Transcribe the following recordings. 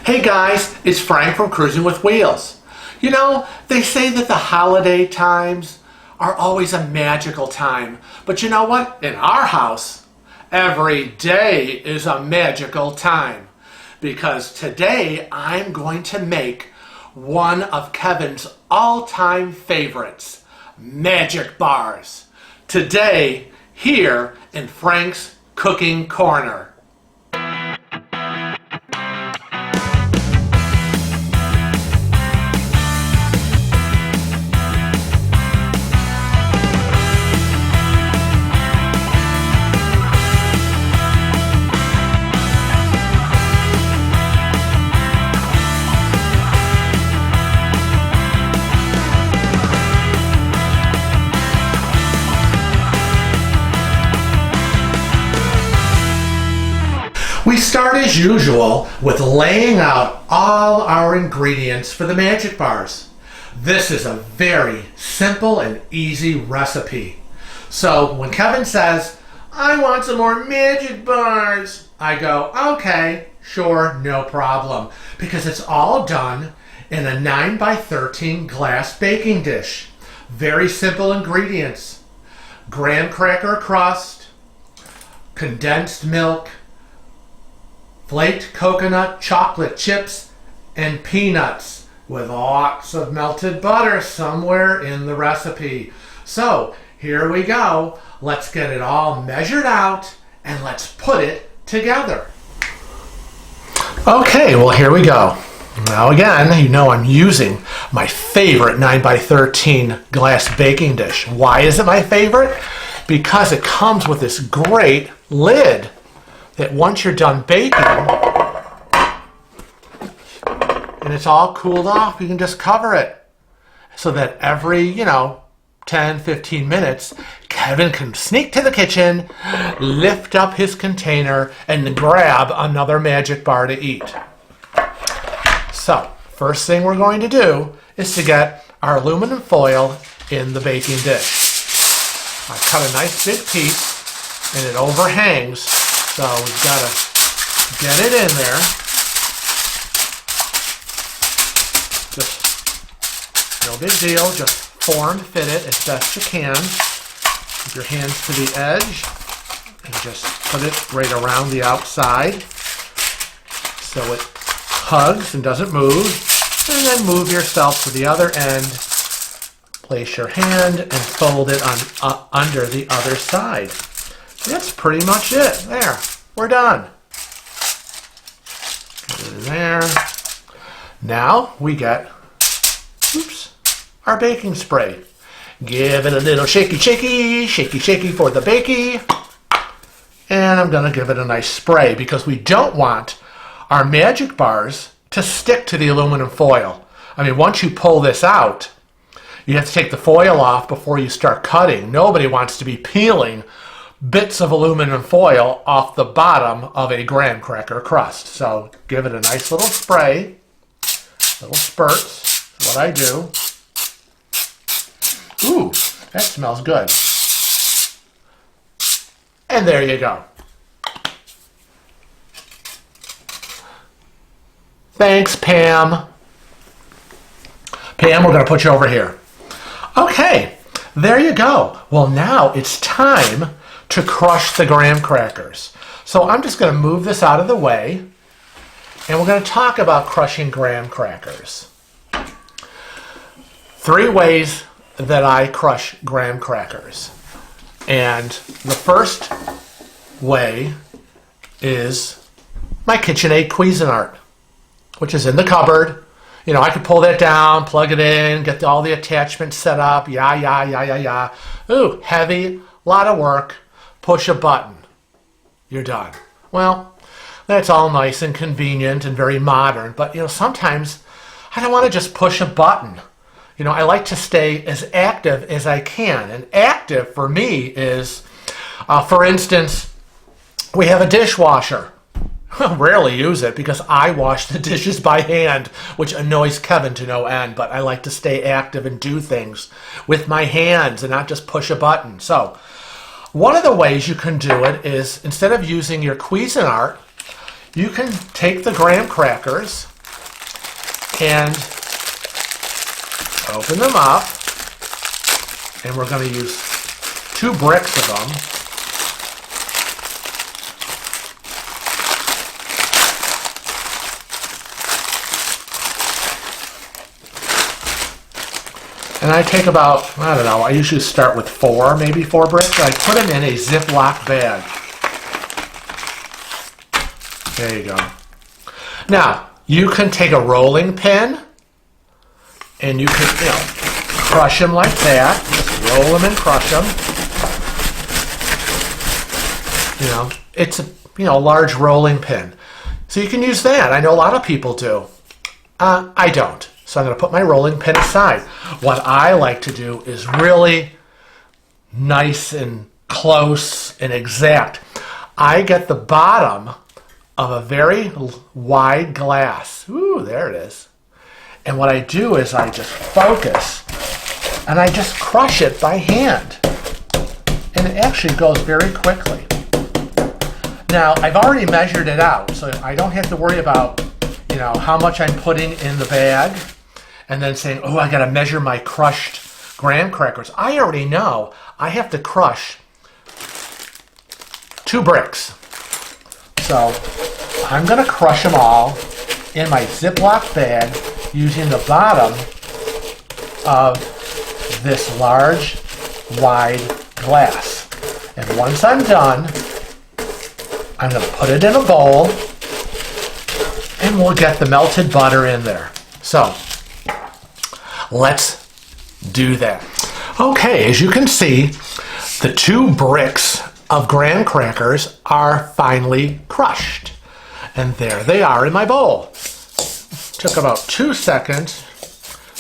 Hey guys, it's Frank from Cruising with Wheels. You know, they say that the holiday times are always a magical time. But you know what? In our house, every day is a magical time. Because today I'm going to make one of Kevin's all-time favorites, magic bars. Today, here in Frank's Cooking Corner. We start as usual with laying out all our ingredients for the magic bars. This is a very simple and easy recipe. So when Kevin says, I want some more magic bars, I go, okay, sure, no problem. Because it's all done in a 9x13 glass baking dish. Very simple ingredients. Graham cracker crust, condensed milk, flaked coconut chocolate chips, and peanuts with lots of melted butter somewhere in the recipe. So here we go. Let's get it all measured out and let's put it together. Okay, well here we go. Now again, you know I'm using my favorite 9x13 glass baking dish. Why is it my favorite? Because it comes with this great lid that once you're done baking and it's all cooled off, you can just cover it so that every, 10, 15 minutes, Kevin can sneak to the kitchen, lift up his container, and grab another magic bar to eat. So, first thing we're going to do is to get our aluminum foil in the baking dish. I cut a nice big piece and it overhangs. So we've got to get it in there. Just no big deal. Just form fit it as best you can. Keep your hands to the edge and just put it right around the outside so it hugs and doesn't move. And then move yourself to the other end. Place your hand and fold it on under the other side. That's pretty much it. There, we're done. Get it in there. Now we get, our baking spray. Give it a little shaky, shaky, shaky, shaky for the bakey. And I'm gonna give it a nice spray because we don't want our magic bars to stick to the aluminum foil. I mean, once you pull this out, you have to take the foil off before you start cutting. Nobody wants to be peeling bits of aluminum foil off the bottom of a graham cracker crust. So give it a nice little spray, little spurts, is what I do. Ooh, that smells good. And there you go. Thanks, Pam. Pam, we're going to put you over here. Okay, there you go. Well, now it's time to crush the graham crackers. So I'm just going to move this out of the way and we're going to talk about crushing graham crackers. 3 ways that I crush graham crackers. And the first way is my KitchenAid Cuisinart, which is in the cupboard. I could pull that down, plug it in, get all the attachments set up, Ooh, heavy, lot of work. Push a button. You're done. Well, that's all nice and convenient and very modern, but sometimes I don't want to just push a button. I like to stay as active as I can. And active for me is, for instance, we have a dishwasher. I rarely use it because I wash the dishes by hand, which annoys Kevin to no end, but I like to stay active and do things with my hands and not just push a button. So one of the ways you can do it is, instead of using your Cuisinart, you can take the graham crackers and open them up. And we're going to use 2 bricks of them. And I take about, I don't know, I usually start with 4, maybe 4 bricks. I put them in a Ziploc bag. There you go. Now, you can take a rolling pin and you can, crush them like that. Just roll them and crush them. It's a large rolling pin. So you can use that. I know a lot of people do. I don't. So I'm going to put my rolling pin aside. What I like to do is really nice and close and exact. I get the bottom of a very wide glass. Ooh, there it is. And what I do is I just focus and I just crush it by hand. And it actually goes very quickly. Now, I've already measured it out, so I don't have to worry about, how much I'm putting in the bag and then saying, oh, I got to measure my crushed graham crackers. I already know I have to crush 2 bricks. So I'm going to crush them all in my Ziploc bag using the bottom of this large, wide glass. And once I'm done, I'm going to put it in a bowl and we'll get the melted butter in there. So let's do that. Okay, as you can see, the 2 bricks of graham crackers are finely crushed. And there they are in my bowl. Took about 2 seconds.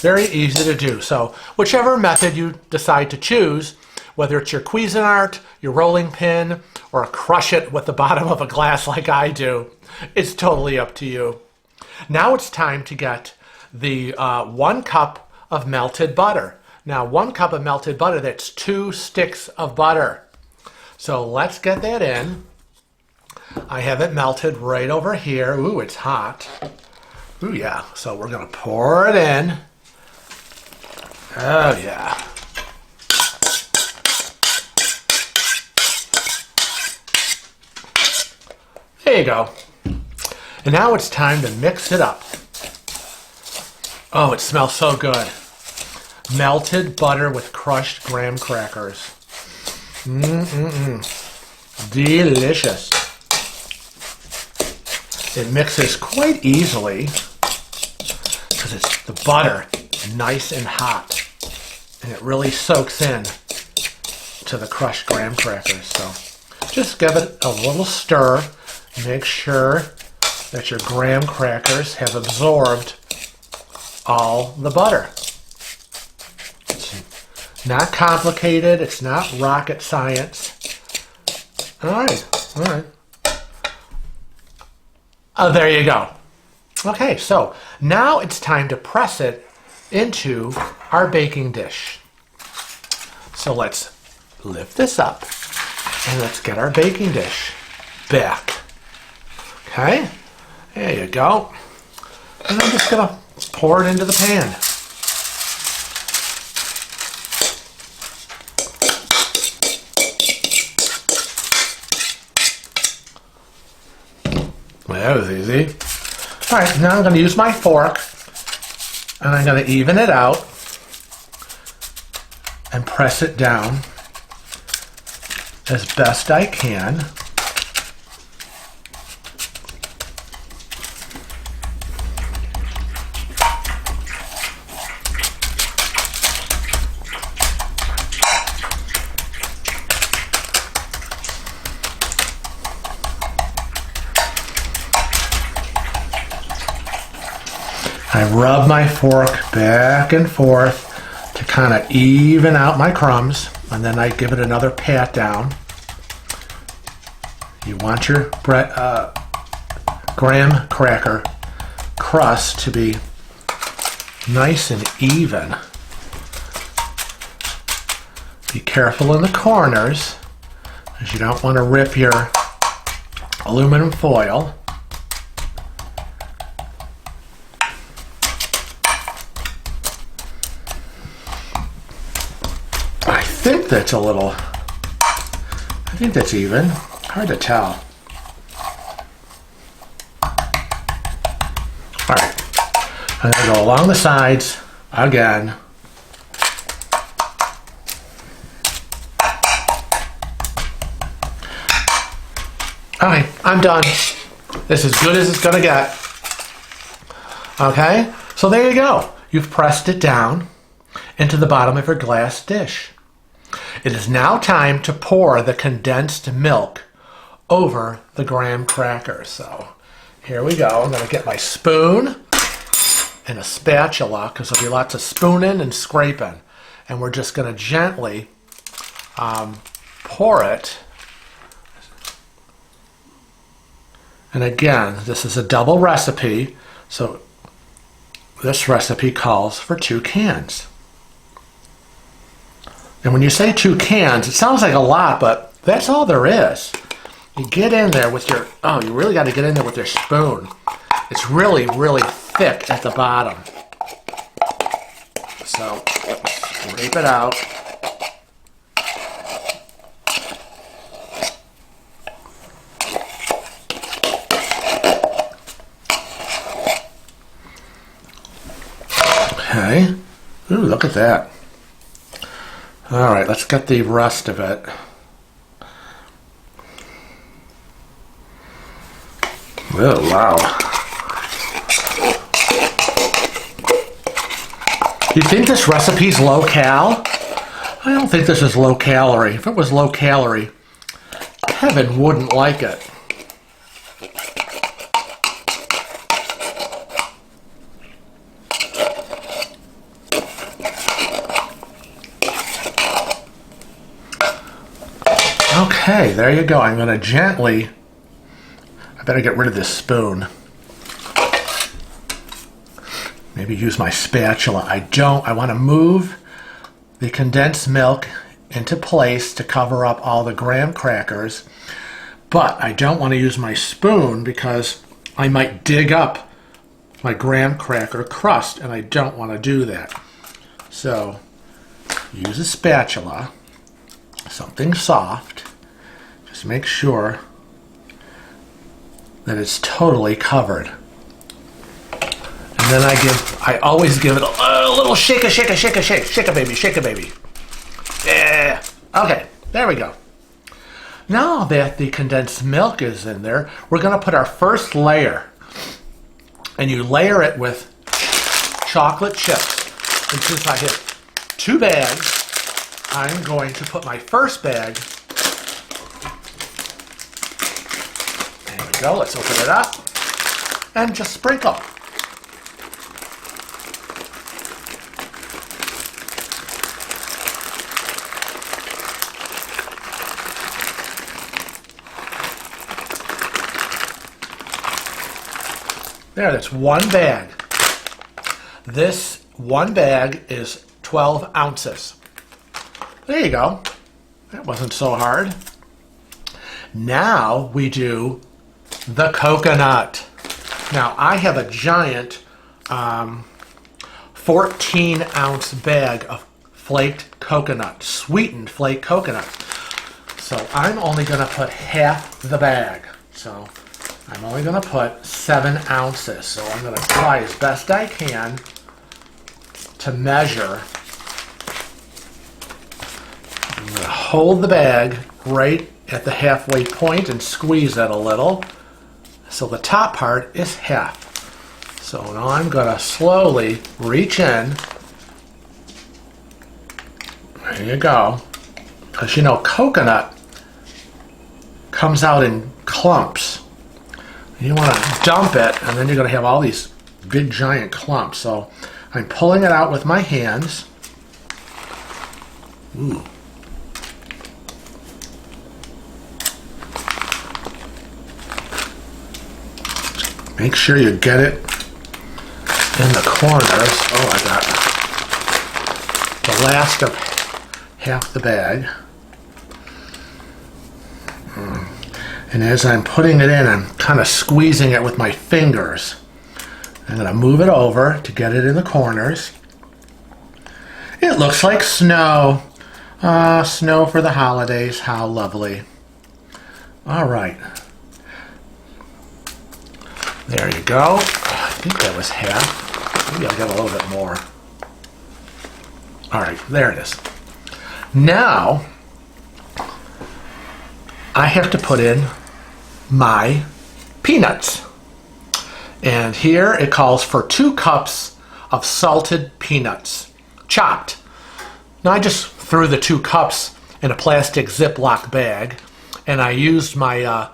Very easy to do. So whichever method you decide to choose, whether it's your Cuisinart, your rolling pin, or crush it with the bottom of a glass like I do, it's totally up to you. Now it's time to get the 1 cup of melted butter. Now 1 cup of melted butter, that's 2 sticks of butter. So let's get that in. I have it melted right over here. Ooh, it's hot. Ooh, yeah. So we're going to pour it in. Oh, yeah. There you go. And now it's time to mix it up. Oh, it smells so good. Melted butter with crushed graham crackers. Delicious. It mixes quite easily because it's the butter, nice and hot. And it really soaks in to the crushed graham crackers. So just give it a little stir. Make sure that your graham crackers have absorbed all the butter. It's not complicated. It's not rocket science. All right. Oh, there you go. Okay, so now it's time to press it into our baking dish. So let's lift this up and let's get our baking dish back. Okay, there you go. And I'm just going to pour it into the pan. Well, that was easy. All right, now I'm going to use my fork and I'm going to even it out and press it down as best I can. I rub my fork back and forth to kind of even out my crumbs, and then I give it another pat down. You want your graham cracker crust to be nice and even. Be careful in the corners, because you don't want to rip your aluminum foil. think that's a little, I think that's even. Hard to tell. All right, I'm gonna go along the sides again. Okay, I'm done. This is as good as it's gonna get. Okay, so there you go. You've pressed it down into the bottom of your glass dish. It is now time to pour the condensed milk over the graham crackers. So here we go. I'm going to get my spoon and a spatula because there'll be lots of spooning and scraping. And we're just going to gently pour it. And again, this is a double recipe. So this recipe calls for 2 cans. And when you say 2 cans, it sounds like a lot, but that's all there is. You get in there with your, you really got to get in there with your spoon. It's really, really thick at the bottom. So, scrape it out. Okay. Ooh, look at that. All right, let's get the rest of it. Oh, wow. You think this recipe's low cal? I don't think this is low calorie. If it was low calorie, Kevin wouldn't like it. Okay, there you go. I'm going to gently, I better get rid of this spoon. Maybe use my spatula. I want to move the condensed milk into place to cover up all the graham crackers, but I don't want to use my spoon because I might dig up my graham cracker crust, and I don't want to do that. So, use a spatula, something soft. Just make sure that it's totally covered. And then I always give it a little shake, shake a baby. Yeah. Okay, there we go. Now that the condensed milk is in there, we're going to put our first layer. And you layer it with chocolate chips. And since I have 2 bags, I'm going to put my first bag. There we go. Let's open it up. And just sprinkle. There, that's 1 bag. This 1 bag is 12 ounces. There you go. That wasn't so hard. Now we do the coconut. Now I have a giant 14-ounce bag of flaked coconut, sweetened flaked coconut. So I'm only going to put half the bag. So I'm only going to put 7 ounces. So I'm going to try as best I can to measure. I'm going to hold the bag right at the halfway point and squeeze it a little. So the top part is half. So now I'm going to slowly reach in. There you go. Because you know, coconut comes out in clumps. You want to dump it, and then you're going to have all these big giant clumps. So I'm pulling it out with my hands. Ooh. Make sure you get it in the corners. Oh, I got the last of half the bag. And as I'm putting it in, I'm kind of squeezing it with my fingers. I'm going to move it over to get it in the corners. It looks like snow. Snow for the holidays. How lovely. All right. There you go. I think that was half. Maybe I'll get a little bit more. All right, there it is. Now, I have to put in my peanuts. And here it calls for 2 cups of salted peanuts, chopped. Now I just threw the 2 cups in a plastic Ziploc bag, and I used my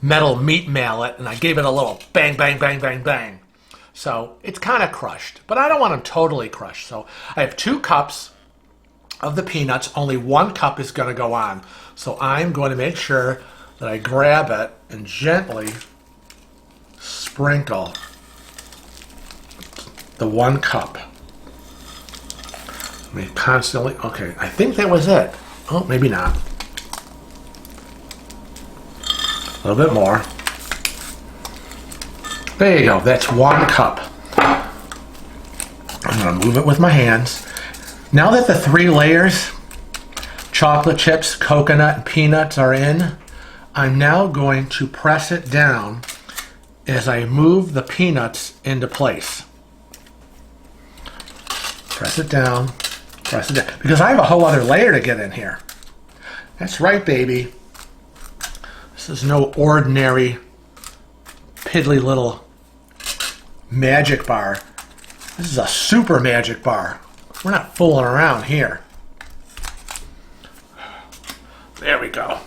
metal meat mallet, and I gave it a little bang, bang, bang, bang, bang. So it's kind of crushed, but I don't want them totally crushed. So I have 2 cups of the peanuts. Only 1 cup is going to go on. So I'm going to make sure that I grab it and gently sprinkle the 1 cup. I mean, constantly. Okay, I think that was it. Oh, maybe not. A little bit more. There you go. That's 1 cup. I'm going to move it with my hands. Now that the 3 layers, chocolate chips, coconut, and peanuts are in, I'm now going to press it down as I move the peanuts into place. Press it down, because I have a whole other layer to get in here. That's right, baby. This is no ordinary piddly little magic bar. This is a super magic bar. We're not fooling around here. There we go.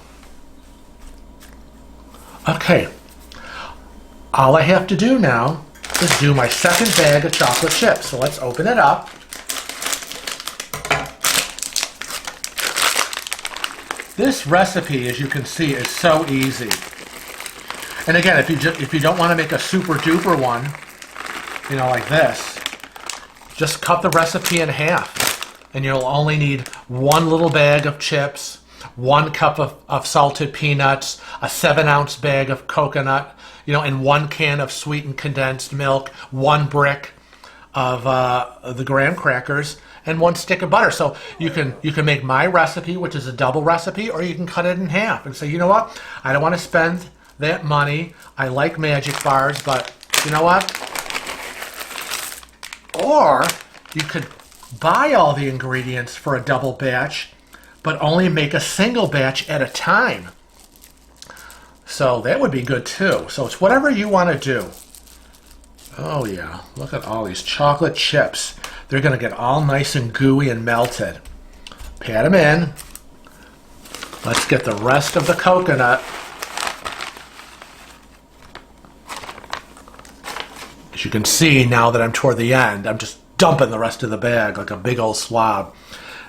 Okay. All I have to do now is do my second bag of chocolate chips. So let's open it up. This recipe, as you can see, is so easy. And again, if you don't want to make a super duper one, you know, like this, just cut the recipe in half, and you'll only need 1 little bag of chips, 1 cup of salted peanuts, a 7-ounce bag of coconut, you know, and 1 can of sweetened condensed milk, 1 brick of the graham crackers, and 1 stick of butter. So you can make my recipe, which is a double recipe, or you can cut it in half and say, you know what, I don't want to spend that money. I like magic bars, but you know what? Or you could buy all the ingredients for a double batch, but only make a single batch at a time. So that would be good too. So it's whatever you want to do. Oh yeah, look at all these chocolate chips. They're going to get all nice and gooey and melted. Pat them in. Let's get the rest of the coconut. As you can see, now that I'm toward the end, I'm just dumping the rest of the bag like a big old swab.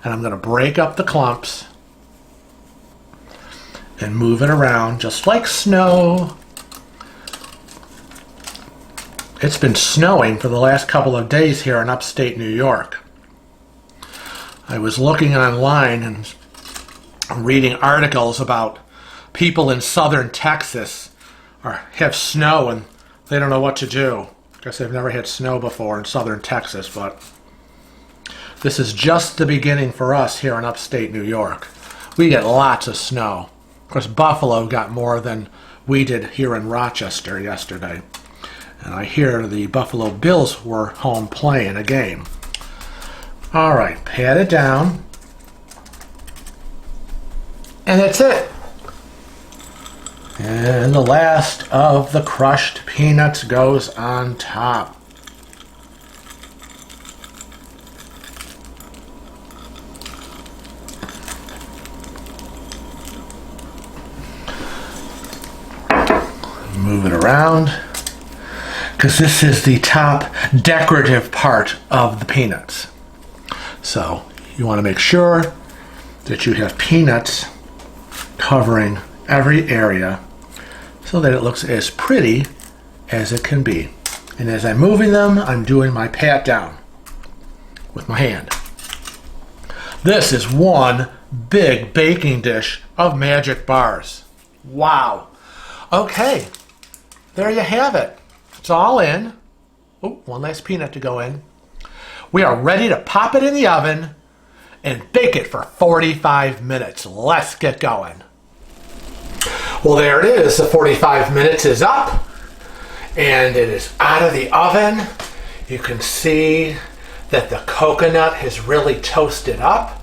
And I'm going to break up the clumps and move it around just like snow. It's been snowing for the last couple of days here in upstate New York. I was looking online and reading articles about people in southern Texas have snow and they don't know what to do. I guess they've never had snow before in southern Texas, but this is just the beginning for us here in upstate New York. We get lots of snow. Of course, Buffalo got more than we did here in Rochester yesterday. And I hear the Buffalo Bills were home playing a game. All right, pat it down. And that's it. And the last of the crushed peanuts goes on top. Move it around, because this is the top decorative part of the peanuts. So you want to make sure that you have peanuts covering every area so that it looks as pretty as it can be. And as I'm moving them, I'm doing my pat down with my hand. This is one big baking dish of magic bars. Wow. Okay, there you have it. It's all in. Oh, one last peanut to go in. We are ready to pop it in the oven and bake it for 45 minutes. Let's get going. Well, there it is. The 45 minutes is up and it is out of the oven. You can see that the coconut has really toasted up.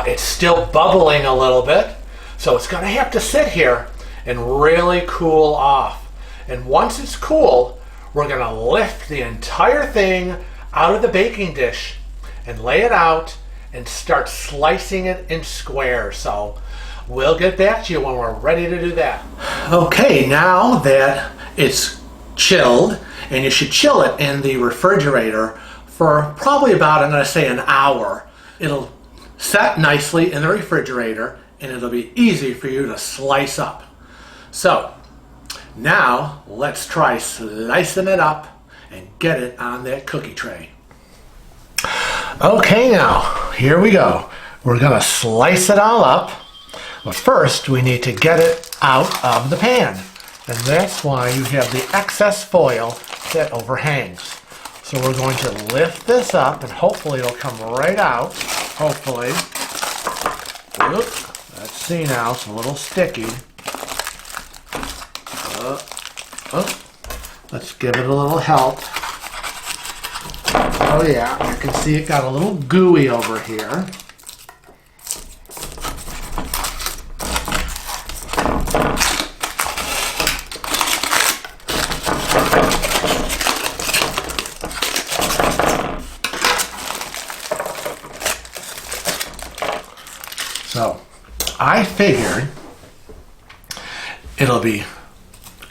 It's still bubbling a little bit, so it's going to have to sit here and really cool off. And once it's cool, we're going to lift the entire thing out of the baking dish and lay it out and start slicing it in squares. So we'll get back to you when we're ready to do that. Okay, now that it's chilled, and you should chill it in the refrigerator for probably about, I'm going to say, an hour. It'll set nicely in the refrigerator and it'll be easy for you to slice up. So now let's try slicing it up and get it on that cookie tray. Okay, now here we go. We're going to slice it all up, but first we need to get it out of the pan, and that's why you have the excess foil that overhangs. So we're going to lift this up and hopefully it'll come right out. Hopefully. Oops, let's see now, it's a little sticky. Let's give it a little help. Oh yeah, I can see it got a little gooey over here. So I figured it'll be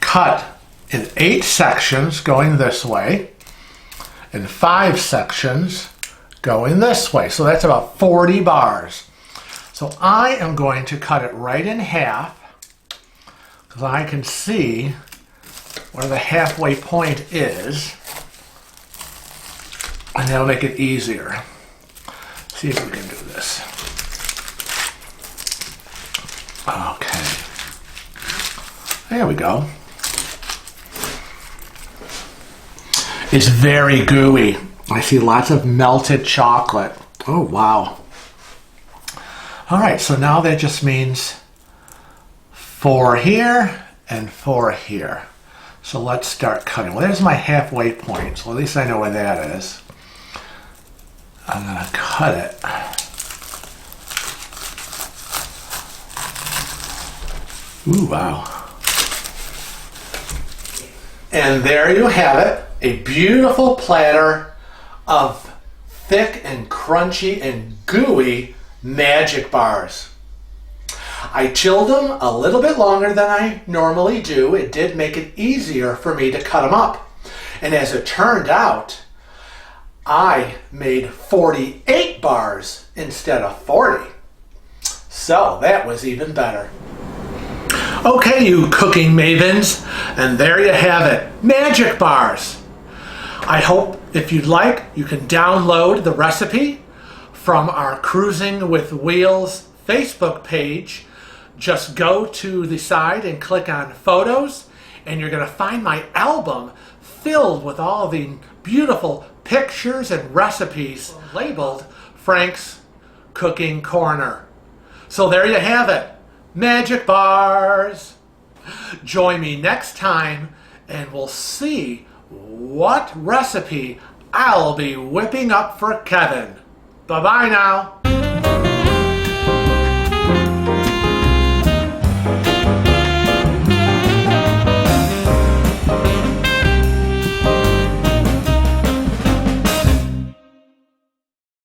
cut in 8 sections going this way and 5 sections going this way. So that's about 40 bars. So I am going to cut it right in half because I can see where the halfway point is, and that'll make it easier. See if we can do this. Okay. There we go. It's very gooey. I see lots of melted chocolate. Oh, wow. All right, so now that just means 4 here and 4 here. So let's start cutting. Well, there's my halfway point, so at least I know where that is. I'm going to cut it. Ooh, wow. And there you have it. A beautiful platter of thick and crunchy and gooey magic bars. I chilled them a little bit longer than I normally do. It did make it easier for me to cut them up. And as it turned out, I made 48 bars instead of 40. So that was even better. Okay, you cooking mavens, and there you have it, magic bars. I hope if you'd like, you can download the recipe from our Cruising with Wheels Facebook page. Just go to the side and click on photos, and you're going to find my album filled with all the beautiful pictures and recipes labeled Frank's Cooking Corner. So there you have it, magic bars. Join me next time and we'll see what recipe I'll be whipping up for Kevin. Bye-bye now.